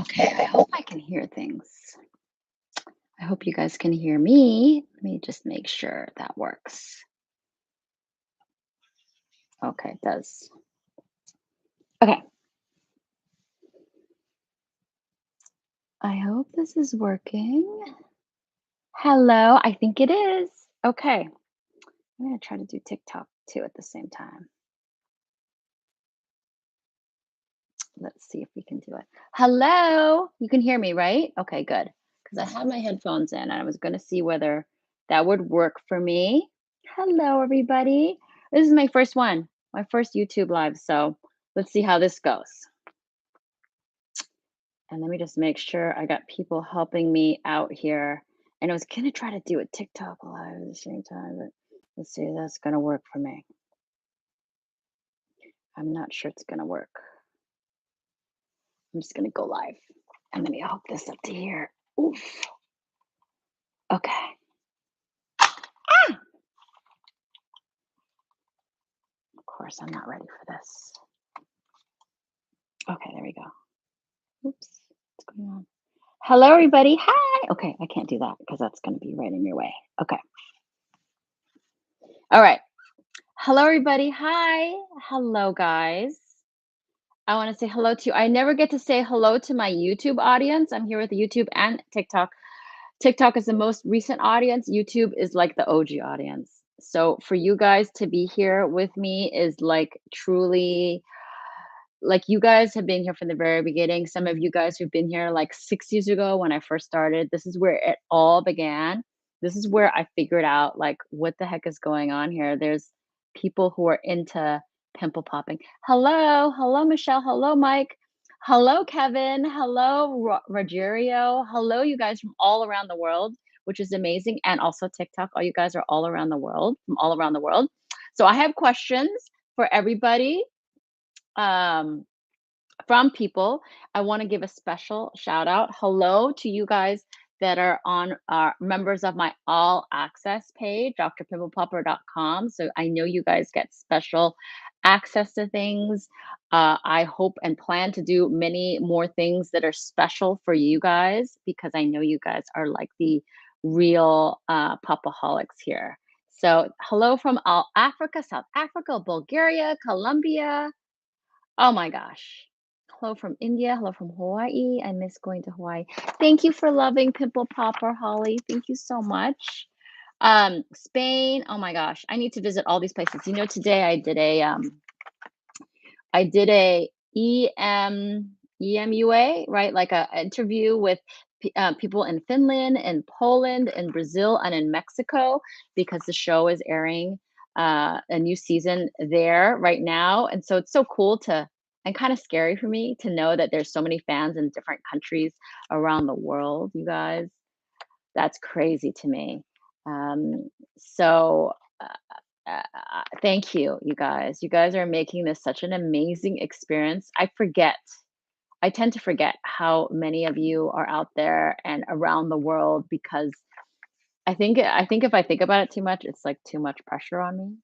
Okay, I hope I can hear things. I hope you guys can hear me. Let me just make sure that works. Okay, it does. Okay, I hope this is working. Hello, I think it is. Okay, I'm gonna try to do TikTok too at the same time. Let's see if we can do it. Hello, you can hear me, right? Okay, good. Because I had my headphones in and I was gonna see whether that would work for me. Hello, everybody. This is my first one, my first YouTube live. So let's see how this goes. And let me just make sure I got people helping me out here. And I was gonna try to do a TikTok live at the same time, but let's see if that's gonna work for me. I'm not sure it's gonna work. I'm just gonna go live. And let me hook this up to here. Oof. Okay. Ah! Of course, I'm not ready for this. Okay, there we go. Oops. What's going on? Hello, everybody. Hi. Okay, I can't do that because that's going to be right in your way. Okay. All right. Hello, everybody. Hi. Hello, guys. I want to say hello to you. I never get to say hello to my YouTube audience. I'm here with YouTube and TikTok. TikTok is the most recent audience. YouTube is like the OG audience. So for you guys to be here with me is like truly like you guys have been here from the very beginning. Some of you guys who've been here like 6 years ago when I first started. This is where it all began. This is where I figured out like what the heck is going on here. There's people who are into pimple popping. Hello, hello, Michelle. Hello, Mike. Hello, Kevin. Hello, Rogerio. Hello, you guys from all around the world, which is amazing. And also TikTok. All you guys are all around the world, from all around the world. So I have questions for everybody. Um, from people. I want to give a special shout out. Hello to you guys that are on members of my all access page, drpimple.com. So I know you guys get special access to things. I hope and plan to do many more things that are special for you guys because I know you guys are like the real popaholics here. So hello from all Africa, South Africa, Bulgaria, Colombia. Oh my gosh. Hello from India. Hello from Hawaii. I miss going to Hawaii. Thank you for loving Pimple Popper, Holly. Thank you so much. Spain. Oh my gosh. I need to visit all these places. You know, today I did a EMUA, right? Like a interview with people in Finland and Poland and Brazil and in Mexico because the show is airing a new season there right now. And so it's so cool to and kind of scary for me to know that there's so many fans in different countries around the world, you guys. That's crazy to me. So thank you, you guys. You guys are making this such an amazing experience. I tend to forget how many of you are out there and around the world because I think if I think about it too much, it's like too much pressure on me.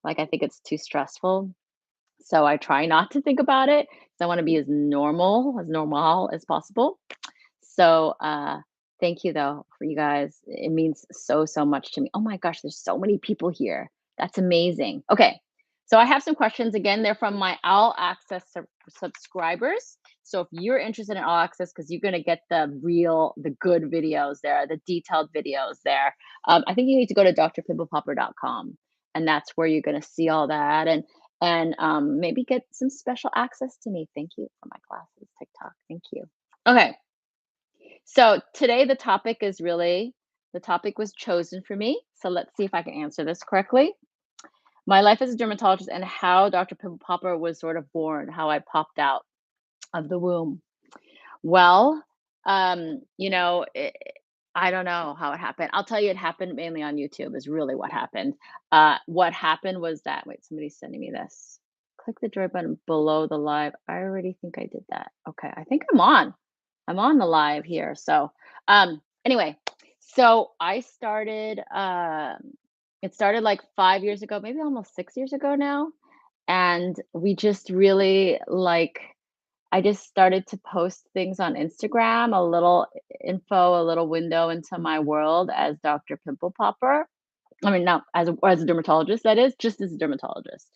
Like I think it's too stressful. So I try not to think about it. 'Cause I want to be as normal as possible. So thank you though for you guys. It means so, so much to me. Oh my gosh, there's so many people here. That's amazing. Okay. So I have some questions again. They're from my all access subscribers. So if you're interested in all access, because you're gonna get the good videos there, the detailed videos there. I think you need to go to drpimplepopper.com and that's where you're gonna see all that and maybe get some special access to me. Thank you for my classes, TikTok. Thank you. Okay. So today the topic was chosen for me. So let's see if I can answer this correctly. My life as a dermatologist and how Dr. Pimple Popper was sort of born, how I popped out of the womb. Well, you know, I don't know how it happened. I'll tell you, it happened mainly on YouTube. Is really what happened. What happened was that wait, somebody's sending me this. Click the joy button below the live. I already think I did that. Okay, I think I'm on. I'm on the live here. So, anyway, so I started, it started like 5 years ago, maybe almost 6 years ago now. And we just really like I just started to post things on Instagram, a little info, a little window into my world as Dr. Pimple Popper. I mean, not as a dermatologist, that is, just as a dermatologist.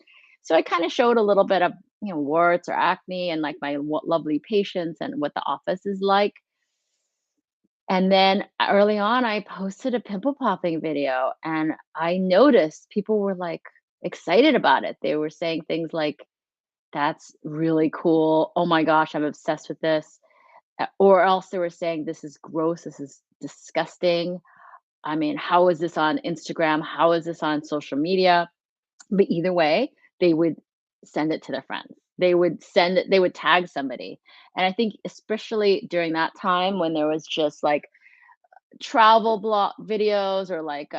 So I kind of showed a little bit of, warts or acne and like my lovely patients and what the office is like. And then early on, I posted a pimple popping video and I noticed people were like excited about it. They were saying things like, that's really cool. Oh my gosh, I'm obsessed with this. Or else they were saying, this is gross. This is disgusting. I mean, how is this on Instagram? How is this on social media? But either way, they would send it to their friends. They would tag somebody. And I think especially during that time when there was just like travel blog videos or like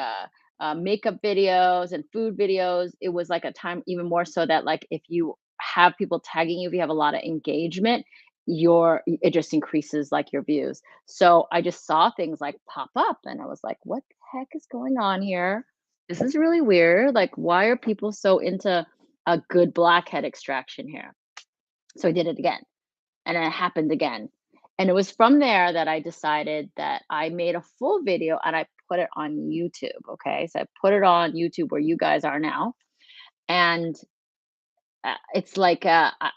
makeup videos and food videos, it was like a time even more so that like if you have people tagging you, if you have a lot of engagement, it just increases like your views. So I just saw things like pop up and I was like, what the heck is going on here? This is really weird. Like, why are people so into a good blackhead extraction here? So I did it again and it happened again. And it was from there that I decided that I made a full video and I put it on YouTube. Okay. So I put it on YouTube where you guys are now. And it's like,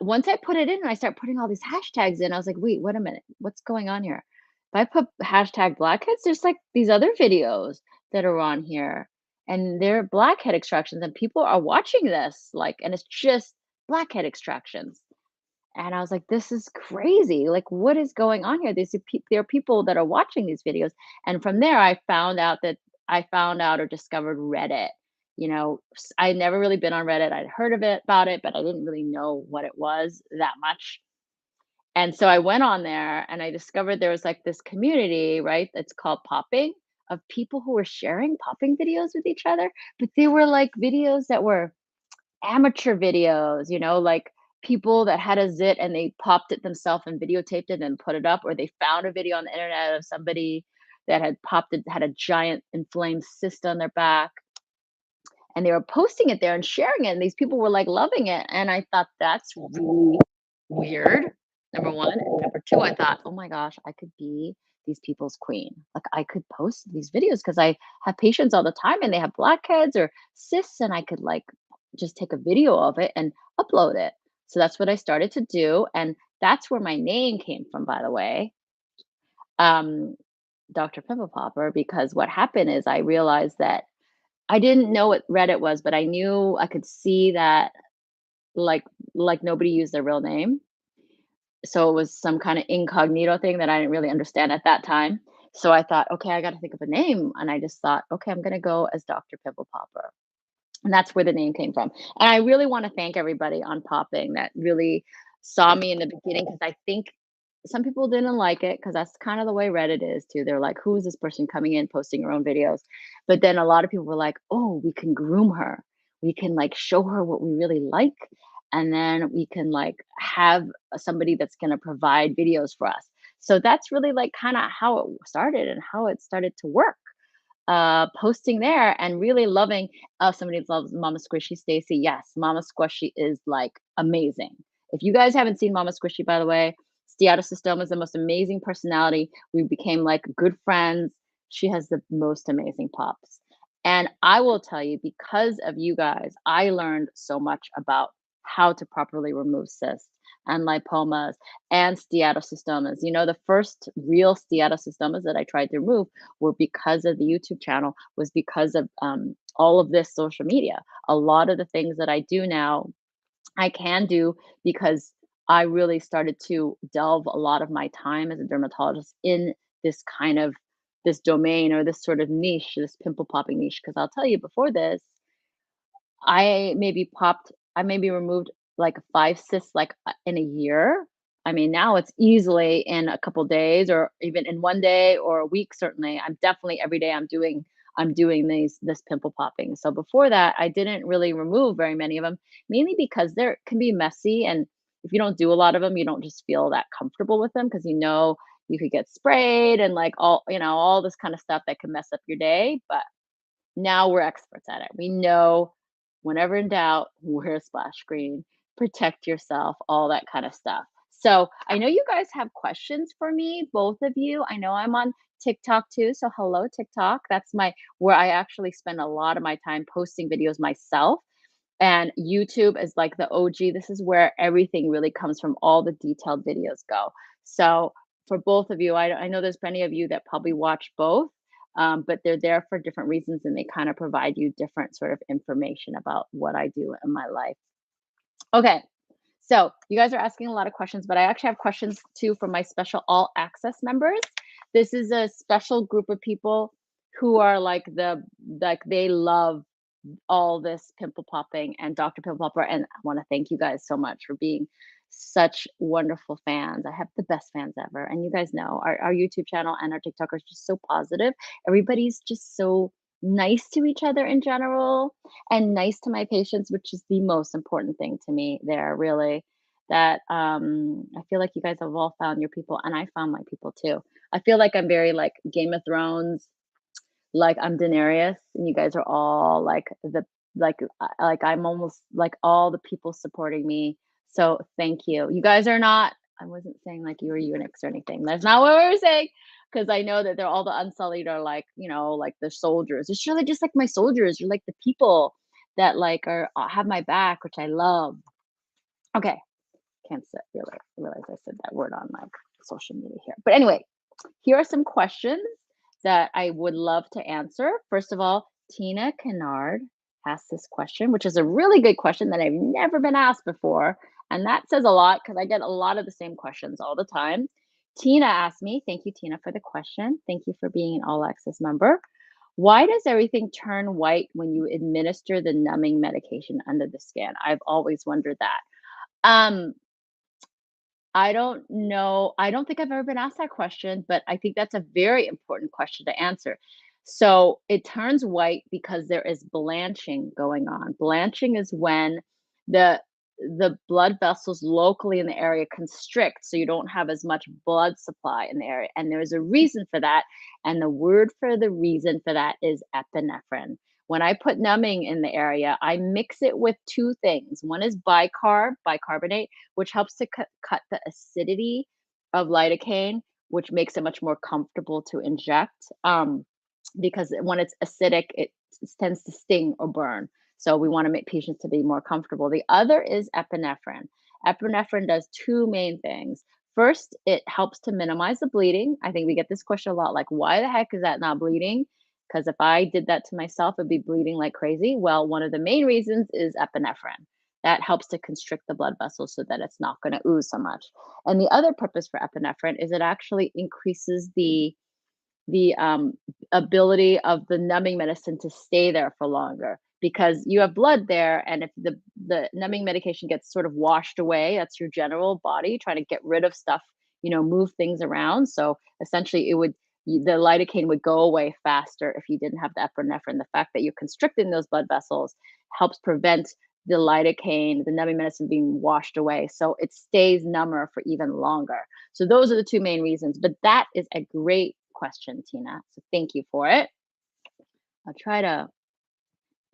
once I put it in and I start putting all these hashtags in, I was like, wait, wait a minute. What's going on here? If I put hashtag blackheads, there's like these other videos that are on here and they're blackhead extractions and people are watching this. Like, and it's just blackhead extractions. And I was like, "This is crazy. Like, what is going on here?" There are people that are watching these videos. And from there, I found out or discovered Reddit. I'd never really been on Reddit. I'd heard of it about it, but I didn't really know what it was that much. And so I went on there and I discovered there was like this community, right? It's called popping of people who were sharing popping videos with each other. But they were like videos that were amateur videos, like people that had a zit and they popped it themselves and videotaped it and put it up, or they found a video on the internet of somebody that had popped it, had a giant inflamed cyst on their back, and they were posting it there and sharing it. And these people were like loving it. And I thought that's really weird. Number one. And number two, I thought, oh my gosh, I could be these people's queen. Like I could post these videos because I have patients all the time and they have blackheads or cysts, and I could like just take a video of it and upload it. So that's what I started to do. And that's where my name came from, by the way. Um, Dr. Pimple Popper, because what happened is I realized that I didn't know what Reddit was, but I knew I could see that like nobody used their real name. So it was some kind of incognito thing that I didn't really understand at that time. So I thought, okay, I got to think of a name. And I just thought, okay, I'm going to go as Dr. Pimple Popper. And that's where the name came from. And I really want to thank everybody on Popping that really saw me in the beginning because I think some people didn't like it because that's kind of the way Reddit is too. They're like, who is this person coming in posting her own videos? But then a lot of people were like, oh, we can groom her. We can like show her what we really like. And then we can like have somebody that's going to provide videos for us. So that's really like kind of how it started and how it started to work, posting there and really loving. Somebody loves Mama Squishy Stacy. Yes, Mama Squishy is like amazing. If you guys haven't seen Mama Squishy, by the way, Steatocystoma is the most amazing personality. We became like good friends. She has the most amazing pops. And I will tell you, because of you guys, I learned so much about how to properly remove cysts and lipomas and steatocystomas. The first real steatocystomas that I tried to remove were because of the YouTube channel, was because of all of this social media. A lot of the things that I do now, I can do because I really started to delve a lot of my time as a dermatologist in this kind of this domain or this sort of niche, this pimple popping niche. Because I'll tell you, before this, I maybe removed like 5 cysts like in a year. I mean, now it's easily in a couple days or even in 1 day or a week, certainly. I'm definitely every day I'm doing this pimple popping. So before that, I didn't really remove very many of them, mainly because they can be messy. And if you don't do a lot of them, you don't just feel that comfortable with them because you could get sprayed and like all this kind of stuff that can mess up your day. But now we're experts at it. We know whenever in doubt, wear a splash screen, protect yourself, all that kind of stuff. So I know you guys have questions for me, both of you. I know I'm on TikTok too. So hello, TikTok. That's my where I actually spend a lot of my time posting videos myself. And YouTube is like the OG. This is where everything really comes from, all the detailed videos go. So for both of you, I know there's plenty of you that probably watch both, but they're there for different reasons and they kind of provide you different sort of information about what I do in my life. Okay, so you guys are asking a lot of questions, but I actually have questions too from my special all access members. This is a special group of people who are like they love all this pimple popping and Dr. Pimple Popper. And I want to thank you guys so much for being such wonderful fans. I have the best fans ever. And you guys know our YouTube channel and our TikTok are just so positive. Everybody's just so nice to each other in general and nice to my patients, which is the most important thing to me there, really. That I feel like you guys have all found your people and I found my people too. I feel like I'm very like Game of Thrones, like I'm Daenerys and you guys are all like I'm almost like all the people supporting me. So thank you. You guys are not, I wasn't saying like you were eunuchs or anything. That's not what we were saying. Because I know that they're all the unsullied are like, like the soldiers. It's really just like my soldiers. You're like the people that like are have my back, which I love. Okay. Can't say, realize I said that word on like social media here. But anyway, here are some questions that I would love to answer. First of all, Tina Kennard asked this question, which is a really good question that I've never been asked before. And that says a lot because I get a lot of the same questions all the time. Tina asked me, thank you, Tina, for the question. Thank you for being an all access member. Why does everything turn white when you administer the numbing medication under the skin? I've always wondered that. Um, I don't know. I don't think I've ever been asked that question, but I think that's a very important question to answer. So it turns white because there is blanching going on. Blanching is when the the blood vessels locally in the area constrict, so you don't have as much blood supply in the area. And there's a reason for that. And the word for the reason for that is epinephrine. When I put numbing in the area, I mix it with two things. One is bicarbonate, which helps to cut the acidity of lidocaine, which makes it much more comfortable to inject. Because when it's acidic, it tends to sting or burn. So we want to make patients to be more comfortable. The other is epinephrine. Epinephrine does two main things. First, it helps to minimize the bleeding. I think we get this question a lot, like, why the heck is that not bleeding? Because if I did that to myself, it'd be bleeding like crazy. Well, one of the main reasons is epinephrine. That helps to constrict the blood vessels so that it's not going to ooze so much. And the other purpose for epinephrine is it actually increases the ability of the numbing medicine to stay there for longer because you have blood there, and if the numbing medication gets sort of washed away, that's your general body trying to get rid of stuff, move things around. So essentially, the lidocaine would go away faster if you didn't have the epinephrine. The fact that you're constricting those blood vessels helps prevent the lidocaine, the numbing medicine being washed away. So it stays number for even longer. So those are the two main reasons. But that is a great question, Tina. So thank you for it. I'll try to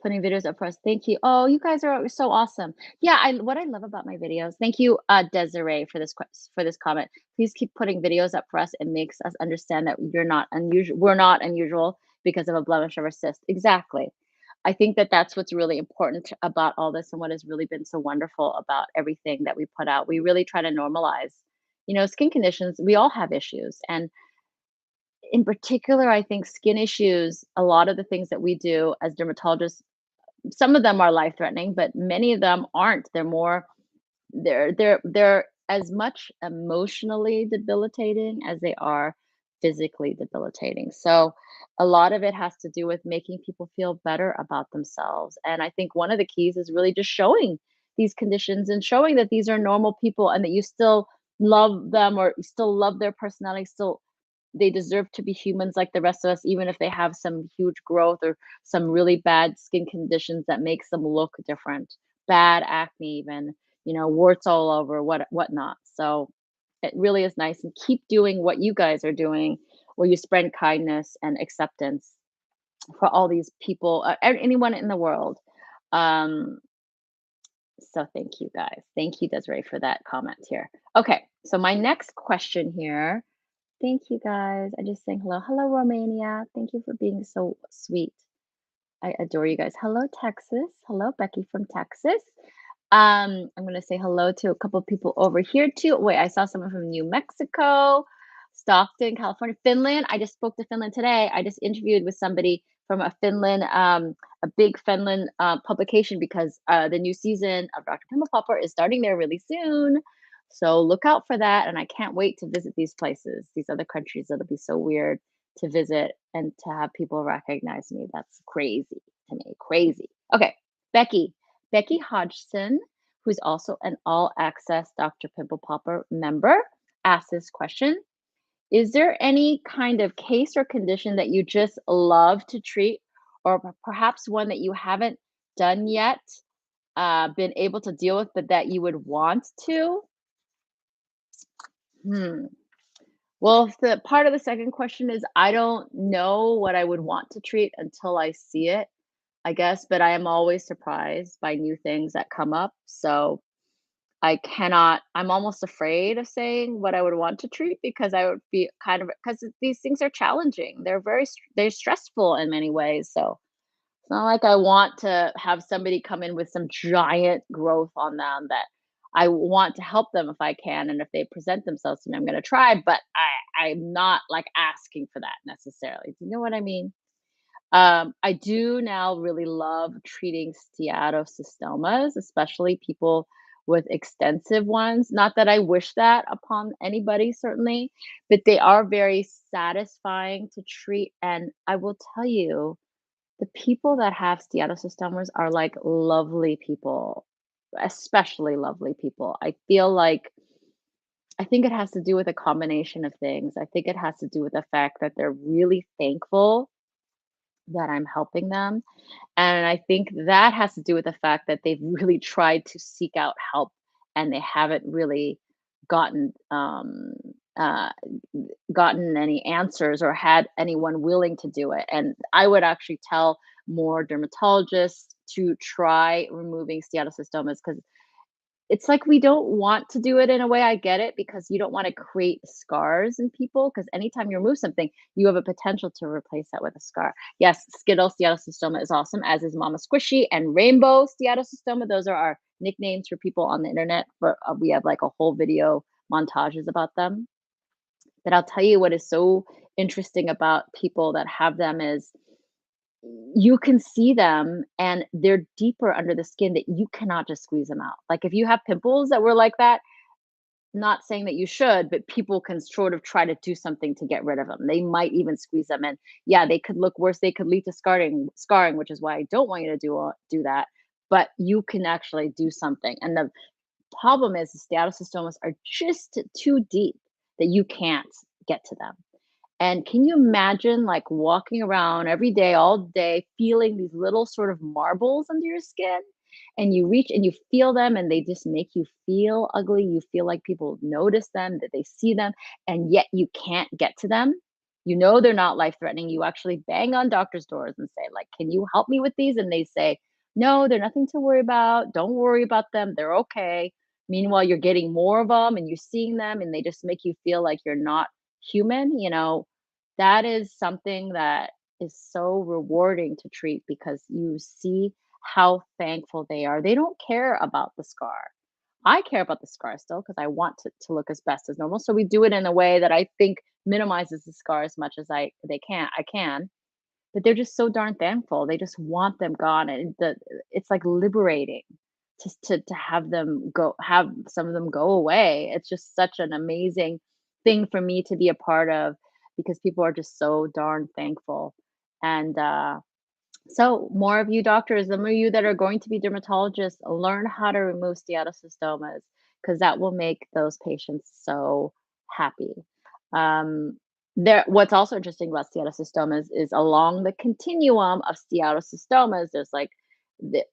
putting videos up for us. Thank you. Oh, you guys are so awesome. Yeah, what I love about my videos. Thank you, Desiree, for for this comment. Please keep putting videos up for us. It makes us understand that you're not unusual. We're not unusual because of a blemish or a cyst. Exactly. I think that that's what's really important about all this and what has really been so wonderful about everything that we put out. We really try to normalize, skin conditions. We all have issues. And in particular, I think skin issues, a lot of the things that we do as dermatologists, some of them are life threatening, but many of them aren't. They're as much emotionally debilitating as they are physically debilitating. So a lot of it has to do with making people feel better about themselves. And I think one of the keys is really just showing these conditions and showing that these are normal people and that you still love them or you still love their personality, still they deserve to be humans like the rest of us, even if they have some huge growth or some really bad skin conditions that makes them look different, bad acne even, warts all over, whatnot. So it really is nice, and keep doing what you guys are doing, where you spread kindness and acceptance for all these people, anyone in the world. Um, so thank you guys. Thank you, Desiree, for that comment here. Okay, So my next question here. Thank you guys. I just saying hello. Hello, Romania. Thank you for being so sweet. I adore you guys. Hello, Texas. Hello, Becky from Texas. I'm gonna say hello to a couple of people over here too. Wait, I saw someone from New Mexico, Stockton, California, Finland. I just spoke to Finland today. I just interviewed with somebody from a Finland, a big Finland publication because the new season of Dr. Pimple Popper is starting there really soon. So look out for that, and I can't wait to visit these places, these other countries. It'll be so weird to visit and to have people recognize me. That's crazy to me. Crazy. Okay, Becky. Becky Hodgson, who's also an all access Dr. Pimple Popper member, asked this question. Is there any kind of case or condition that you just love to treat, or perhaps one that you haven't done yet, been able to deal with, but that you would want to? Hmm. Well, if the part of the second question is I don't know what I would want to treat until I see it, I guess, but I am always surprised by new things that come up. So I'm almost afraid of saying what I would want to treat because I would be kind of, because these things are challenging. They're stressful in many ways. So it's not like I want to have somebody come in with some giant growth on them that I want to help them if I can. And if they present themselves to me, I'm going to try, but I'm not like asking for that necessarily. Do you know what I mean? I do now really love treating steatocystomas, especially people with extensive ones. Not that I wish that upon anybody, certainly, but they are very satisfying to treat. And I will tell you, the people that have steatocystomas are like lovely people, especially lovely people. I think it has to do with a combination of things. I think it has to do with the fact that they're really thankful that I'm helping them. And I think that has to do with the fact that they've really tried to seek out help and they haven't really gotten uh, gotten any answers or had anyone willing to do it. And I would actually tell more dermatologists to try removing steatocystomas because it's like we don't want to do it in a way. I get it because you don't want to create scars in people because anytime you remove something, you have a potential to replace that with a scar. Yes, Skittle steatocystoma is awesome, as is Mama Squishy and Rainbow steatocystoma. Those are our nicknames for people on the internet. For we have like a whole video montages about them. But I'll tell you what is so interesting about people that have them is you can see them and they're deeper under the skin that you cannot just squeeze them out. Like if you have pimples that were like that, not saying that you should, but people can sort of try to do something to get rid of them. They might even squeeze them and yeah, they could look worse. They could lead to scarring, which is why I don't want you to do that. But you can actually do something. And the problem is the steatocystomas are just too deep that you can't get to them. And can you imagine like walking around every day, all day, feeling these little sort of marbles under your skin? And you reach and you feel them, and they just make you feel ugly. You feel like people notice them, that they see them, and yet you can't get to them. You know they're not life threatening. You actually bang on doctors' doors and say, like, can you help me with these? And they say, no, they're nothing to worry about. Don't worry about them. They're okay. Meanwhile, you're getting more of them and you're seeing them, and they just make you feel like you're not human. That is something that is so rewarding to treat because you see how thankful they are. They don't care about the scar. I care about the scar still because I want to look as best as normal. So we do it in a way that I think minimizes the scar as much as I can. But they're just so darn thankful. They just want them gone, and it's like liberating to have some of them go away. It's just such an amazing thing for me to be a part of because people are just so darn thankful. And so more of you doctors, the more of you that are going to be dermatologists, learn how to remove steatocystomas because that will make those patients so happy. Um, what's also interesting about steatocystomas is along the continuum of steatocystomas, there's like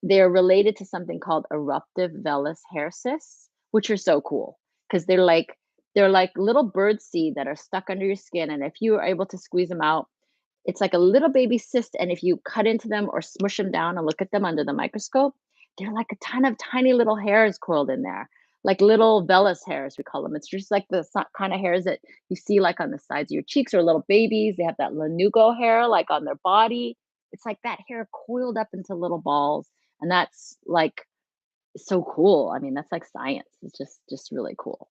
they're related to something called eruptive vellus hair cysts, which are so cool because they're like little bird seed that are stuck under your skin, and if you are able to squeeze them out, it's like a little baby cyst, and if you cut into them or smush them down and look at them under the microscope, they're like a ton of tiny little hairs coiled in there, like little vellus hairs, we call them. It's just like the kind of hairs that you see like on the sides of your cheeks or little babies. They have that lanugo hair like on their body. It's like that hair coiled up into little balls. And that's like so cool. I mean, that's like science. It's just really cool.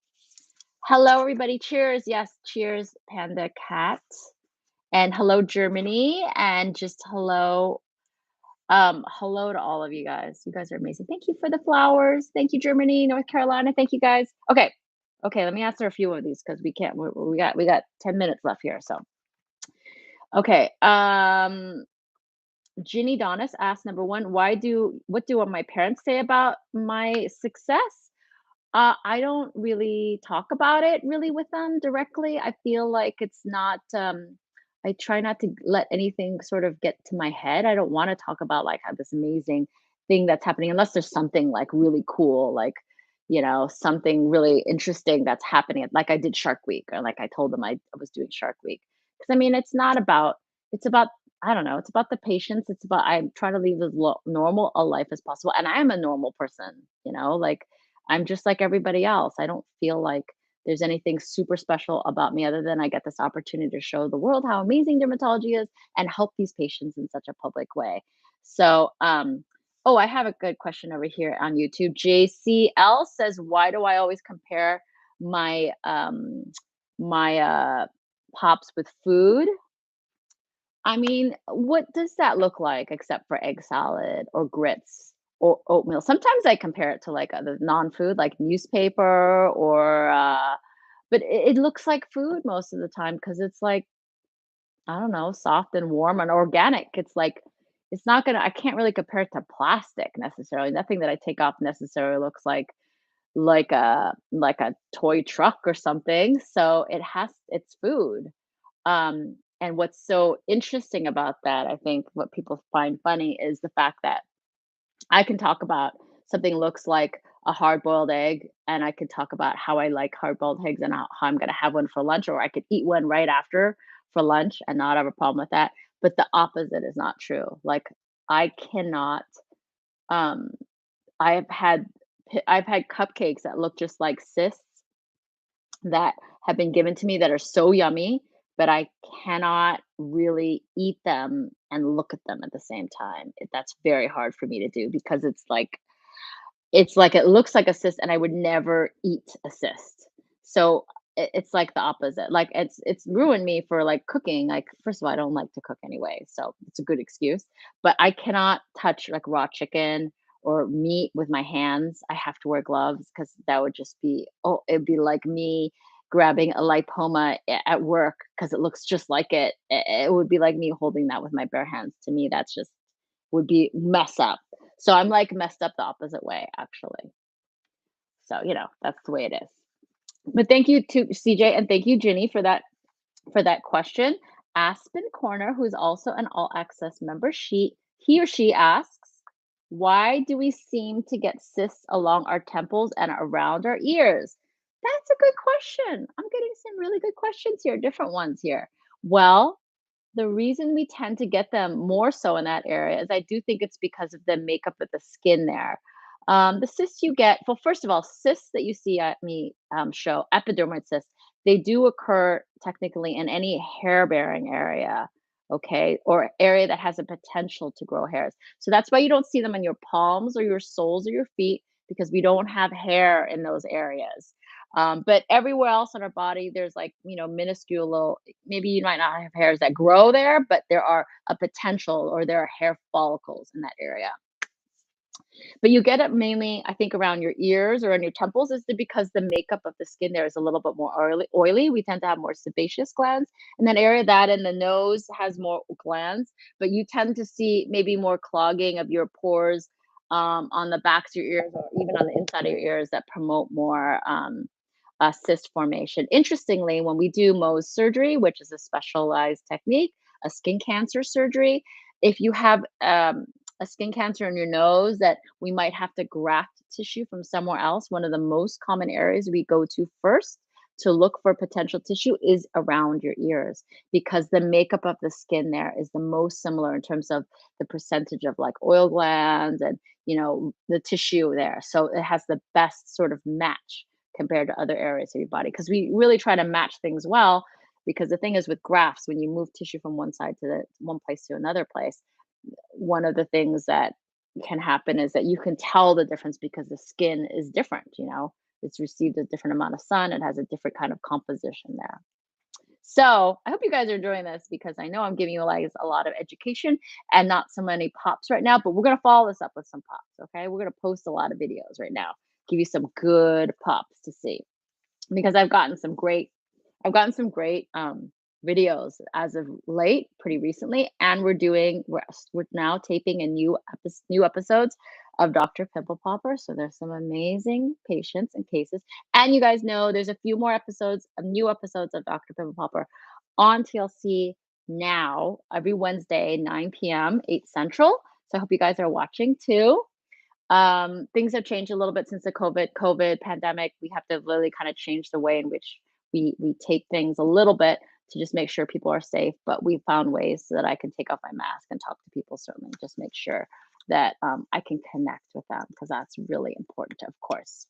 Hello, everybody. Cheers. Yes, cheers, Panda Cat. And hello, Germany. And just hello. Hello to all of you guys. You guys are amazing. Thank you for the flowers. Thank you, Germany, North Carolina. Thank you guys. Okay. Okay, let me answer a few of these because we can't we got 10 minutes left here. So okay. Ginny Donis asked number one, what do my parents say about my success? I don't really talk about it really with them directly. I feel like it's not, I try not to let anything sort of get to my head. I don't want to talk about like how this amazing thing that's happening unless there's something like really cool, like, something really interesting that's happening. Like I did Shark Week, or like I told them I was doing Shark Week. Because I mean, it's about, I don't know, it's about the patients. It's about, I'm trying to live as normal a life as possible. And I am a normal person, like I'm just like everybody else. I don't feel like there's anything super special about me other than I get this opportunity to show the world how amazing dermatology is and help these patients in such a public way. So, oh, I have a good question over here on YouTube. JCL says, "Why do I always compare my my pops with food?" I mean, what does that look like except for egg salad or grits or oatmeal? Sometimes I compare it to like other non-food, like newspaper or, but it looks like food most of the time because it's like, I don't know, soft and warm and organic. It's like, it's not gonna, I can't really compare it to plastic necessarily. Nothing that I take off necessarily looks like a toy truck or something. So it's food. And what's so interesting about that, I think what people find funny is the fact that I can talk about something looks like a hard boiled egg, and I could talk about how I like hard boiled eggs and how I'm going to have one for lunch, or I could eat one right after for lunch and not have a problem with that. But the opposite is not true. Like, I cannot, um, I've had, I've had cupcakes that look just like cysts that have been given to me that are so yummy, but I cannot really eat them and look at them at the same time. That's very hard for me to do because it's like it looks like a cyst and I would never eat a cyst. So it's like the opposite. Like it's ruined me for like cooking. Like first of all, I don't like to cook anyway, so it's a good excuse. But I cannot touch like raw chicken or meat with my hands. I have to wear gloves because that would just be, oh, it'd be like me grabbing a lipoma at work because it looks just like it. It would be like me holding that with my bare hands. To me, that's just would be mess up. So I'm like messed up the opposite way, actually. So, that's the way it is. But thank you to CJ and thank you, Ginny, for that question. Aspen Corner, who's also an all access member, he or she asks, why do we seem to get cysts along our temples and around our ears? That's a good question. I'm getting some really good questions here, different ones here. Well, the reason we tend to get them more so in that area is I do think it's because of the makeup of the skin there. The cysts you get, well, first of all, cysts that you see at me show, epidermoid cysts, they do occur technically in any hair bearing area, okay, or area that has a potential to grow hairs. So that's why you don't see them on your palms or your soles or your feet because we don't have hair in those areas. But everywhere else on our body, there's like, minuscule little, maybe you might not have hairs that grow there, but there are a potential or there are hair follicles in that area. But you get it mainly, I think, around your ears or on your temples because the makeup of the skin there is a little bit more oily. We tend to have more sebaceous glands in that area. That and the nose has more glands, but you tend to see maybe more clogging of your pores on the backs of your ears or even on the inside of your ears that promote more cyst formation. Interestingly, when we do Mohs surgery, which is a specialized technique, a skin cancer surgery, if you have a skin cancer in your nose that we might have to graft tissue from somewhere else, one of the most common areas we go to first to look for potential tissue is around your ears because the makeup of the skin there is the most similar in terms of the percentage of like oil glands and the tissue there. So it has the best sort of match compared to other areas of your body because we really try to match things well because the thing is with grafts when you move tissue from one side to the one place to another place, one of the things that can happen is that you can tell the difference because the skin is different. It's received a different amount of sun, it has a different kind of composition there. So I hope you guys are enjoying this because I know I'm giving you like a lot of education and not so many pops right now, but we're gonna follow this up with some pops. Okay, we're gonna post a lot of videos right now, give you some good pops to see because I've gotten some great videos as of late, pretty recently, and we're now taping a new episodes of Dr. Pimple Popper. So there's some amazing patients and cases, and you guys know there's a few more new episodes of Dr. Pimple Popper on TLC now every Wednesday, 9 p.m., 8 Central. So I hope you guys are watching too. Things have changed a little bit since the COVID pandemic. We have to really kind of change the way in which we take things a little bit to just make sure people are safe. But we found ways so that I can take off my mask and talk to people, certainly, just make sure that I can connect with them because that's really important, of course.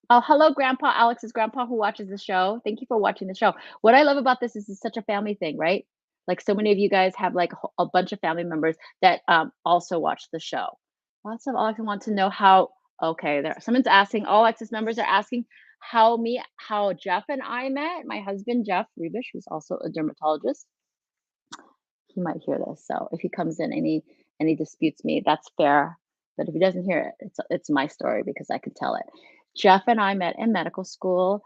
Oh, hello, Grandpa, Alex's grandpa who watches the show. Thank you for watching the show. What I love about this is it's such a family thing, right? Like so many of you guys have like a bunch of family members that also watch the show. Lots of Alex want to know how. Okay, there. Someone's asking. All Alexis members are asking how Jeff and I met. My husband Jeff Rebish, who's also a dermatologist, he might hear this. So if he comes in and he disputes me, that's fair. But if he doesn't hear it, it's my story because I could tell it. Jeff and I met in medical school.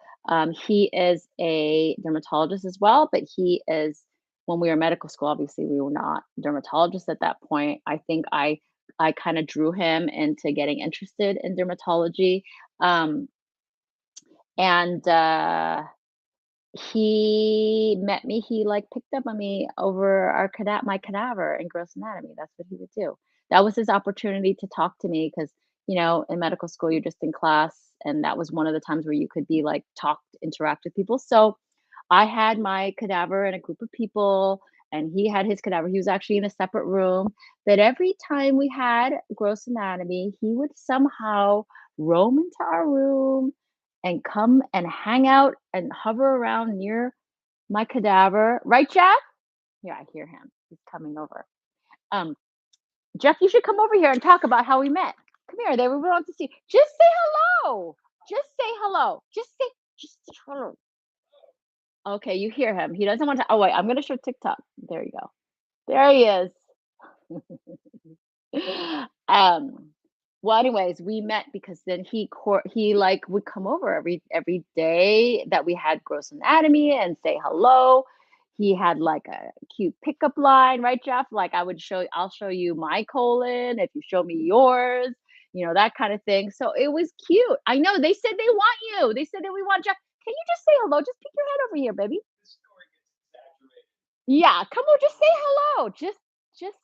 He is a dermatologist as well, but he is when we were in medical school, obviously we were not dermatologists at that point. I think I kind of drew him into getting interested in dermatology. Um, and he met me, he, like, picked up on me over my cadaver in gross anatomy, that's what he would do. That was his opportunity to talk to me because in medical school, you're just in class, and that was one of the times where you could be, like, interact with people, so I had my cadaver in a group of people, and he had his cadaver, he was actually in a separate room, but every time we had gross anatomy, he would somehow roam into our room and come and hang out and hover around near my cadaver. Right, Jeff? Yeah, I hear him. He's coming over. Um, Jeff, you should come over here and talk about how we met. Come here. They would want to see. Just say hello. Just say hello. Just say hello. Okay, you hear him. He doesn't want to. Oh, wait. I'm going to show TikTok. There you go. There he is. um, well, anyways, we met because then he like would come over every day that we had gross anatomy and say hello. He had like a cute pickup line, right, Jeff? Like I'll show you my colon if you show me yours, that kind of thing. So it was cute. I know they said they want you. They said that we want Jeff. Can you just say hello? Just peek your head over here, baby. Yeah, come on, just say hello.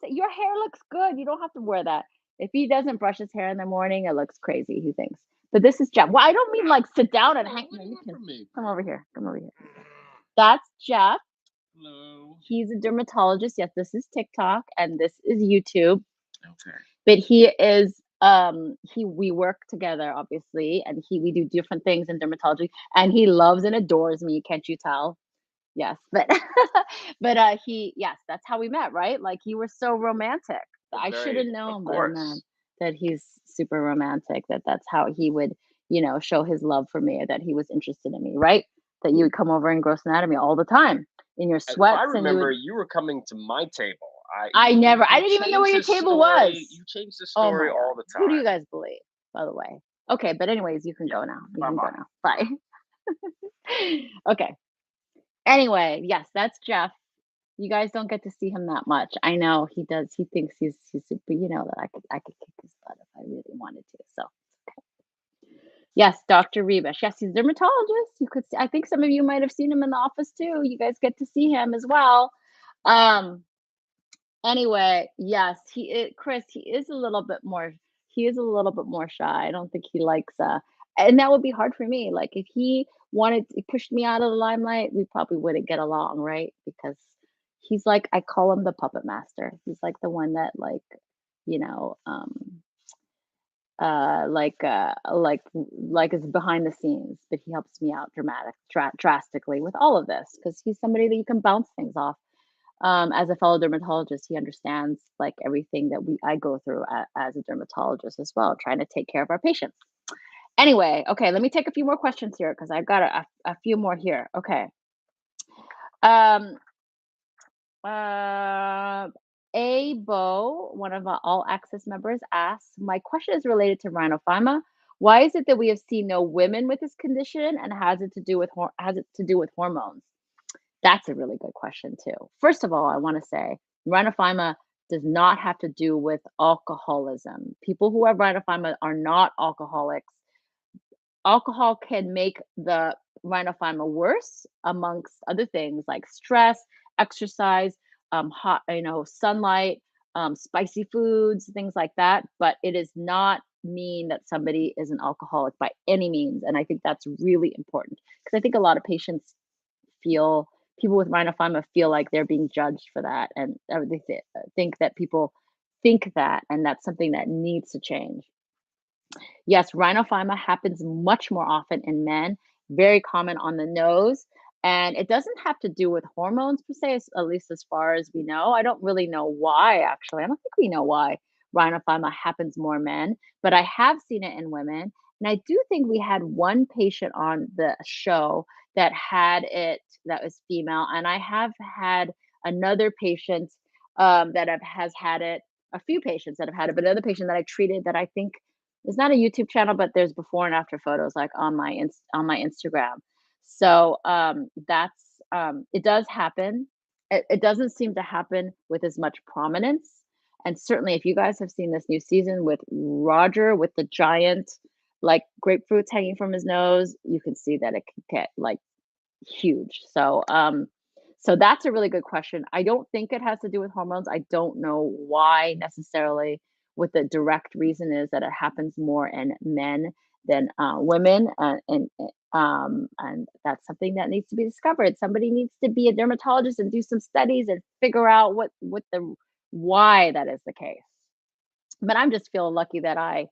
Your hair looks good. You don't have to wear that. If he doesn't brush his hair in the morning, it looks crazy, he thinks. But this is Jeff. Well, I don't mean like sit down and hang. No, you can come over here. Come over here. That's Jeff. Hello. He's a dermatologist. Yes, this is TikTok and this is YouTube. Okay. But he is we work together obviously and we do different things in dermatology and he loves and adores me, can't you tell? Yes, but yes, that's how we met, right? Like, you were so romantic. I should have Very, of known by now course. that he's super romantic, that's how he would, show his love for me, that he was interested in me, right? That you would come over and gross anatomy all the time in your If I sweats and you remember, would you were coming to my table. I You didn't even know where change your the table was. story. You change the Oh story my all god. the Who do you time. guys believe, by the way? Okay, but anyways, you can Yeah. go now. You Bye can go bye. now. Bye. Okay. Anyway, yes, that's Jeff. You guys don't get to see him that much. I know he does. He thinks he's super. You know that I could kick his butt if I really wanted to. So yes, Dr. Rebish. Yes, he's a dermatologist. You could. I think some of you might have seen him in the office too. You guys get to see him as well. Um. Anyway, yes, Chris. He is a little bit more. He is a little bit more shy. I don't think he likes and that would be hard for me. Like if he wanted to push me out of the limelight, we probably wouldn't get along, right? Because he's like, I call him the puppet master. He's like the one that you know, um, like is behind the scenes, but he helps me out drastically with all of this because he's somebody that you can bounce things off. As a fellow dermatologist, he understands like everything that I go through as a dermatologist as well, trying to take care of our patients. Anyway, okay, let me take a few more questions here because I've got a few more here. Okay. Um, uh, Bo, one of our All Access members, asks, my question is related to rhinophyma. Why is it that we have seen no women with this condition, and has it to do with hormones? That's a really good question too. First of all, I want to say rhinophyma does not have to do with alcoholism. People who have rhinophyma are not alcoholics. Alcohol can make the rhinophyma worse, amongst other things like stress, exercise, hot, sunlight, spicy foods, things like that. But it does not mean that somebody is an alcoholic by any means. And I think that's really important because I think a lot of patients feel people with rhinophyma feel like they're being judged for that, and think that people think that, and that's something that needs to change. Yes, rhinophyma happens much more often in men, very common on the nose, and it doesn't have to do with hormones per se, at least as far as we know. I don't really know why, actually. I don't think we know why rhinophyma happens more in men, but I have seen it in women. And I do think we had one patient on the show that had it that was female, and I have had another patient has had it, a few patients that have had it, but another patient that I treated that I think it's not a YouTube channel, but there's before and after photos, like, on my Instagram. So, it does happen. It doesn't seem to happen with as much prominence, and certainly if you guys have seen this new season with Roger with the giant, like, grapefruits hanging from his nose, you can see that it can get, like, huge. So that's a really good question. I don't think it has to do with hormones. I don't know why necessarily. What the direct reason is that it happens more in men than women, and that's something that needs to be discovered. Somebody needs to be a dermatologist and do some studies and figure out what the why that is the case. But I'm just feeling lucky that I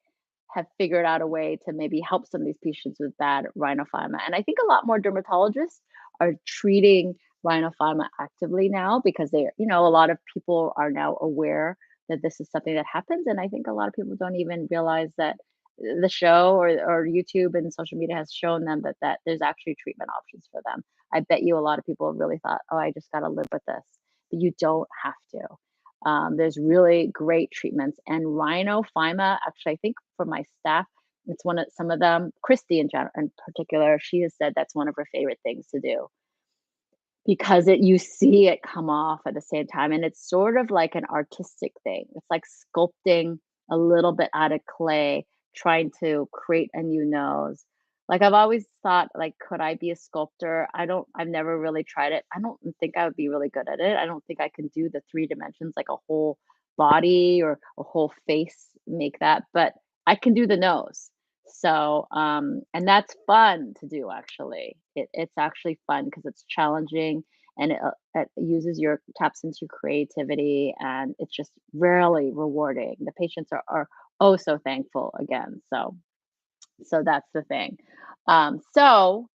have figured out a way to maybe help some of these patients with bad rhinophyma. And I think a lot more dermatologists are treating rhinophyma actively now because a lot of people are now aware that this is something that happens. And I think a lot of people don't even realize that the show or YouTube and social media has shown them that there's actually treatment options for them. I bet you a lot of people really thought, oh, I just got to live with this. But you don't have to. There's really great treatments. And rhinophyma, actually, I think for my staff, it's one of some of them, Christy in particular, she has said that's one of her favorite things to do because you see it come off at the same time. And it's sort of like an artistic thing. It's like sculpting a little bit out of clay, trying to create a new nose. Like I've always thought, like, could I be a sculptor? I've never really tried it. I don't think I would be really good at it. I don't think I can do the three dimensions, like a whole body or a whole face, make that, but I can do the nose. So, and that's fun to do actually. It's actually fun because it's challenging and it uses your taps into your creativity and it's just really rewarding. The patients are oh so thankful again. So that's the thing. So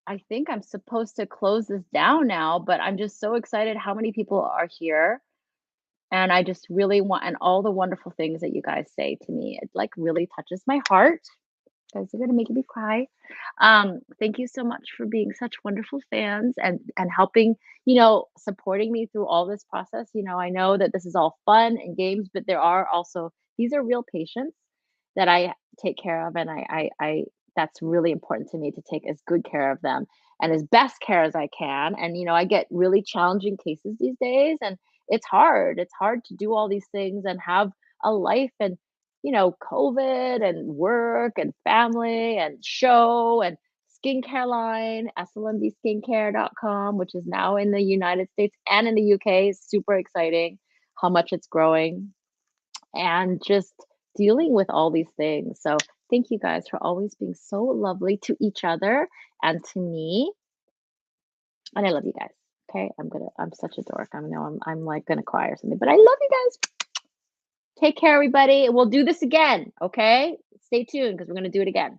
I think I'm supposed to close this down now, but I'm just so excited how many people are here. And I just really want, and all the wonderful things that you guys say to me, it like really touches my heart. Guys are gonna make me cry. Thank you so much for being such wonderful fans and helping, supporting me through all this process. I know that this is all fun and games, but there are also these are real patients that I take care of, and I that's really important to me to take as good care of them and as best care as I can. And I get really challenging cases these days, and it's hard. It's hard to do all these things and have a life and COVID and work and family and show and skincare line, slmdskincare.com, which is now in the United States and in the UK. Is super exciting how much it's growing and just dealing with all these things. So Thank you guys for always being so lovely to each other and to me. And I love you guys. Okay. I'm such a dork. I know I'm like gonna cry or something, but I love you guys. Take care, everybody. We'll do this again. Okay. Stay tuned because we're gonna do it again.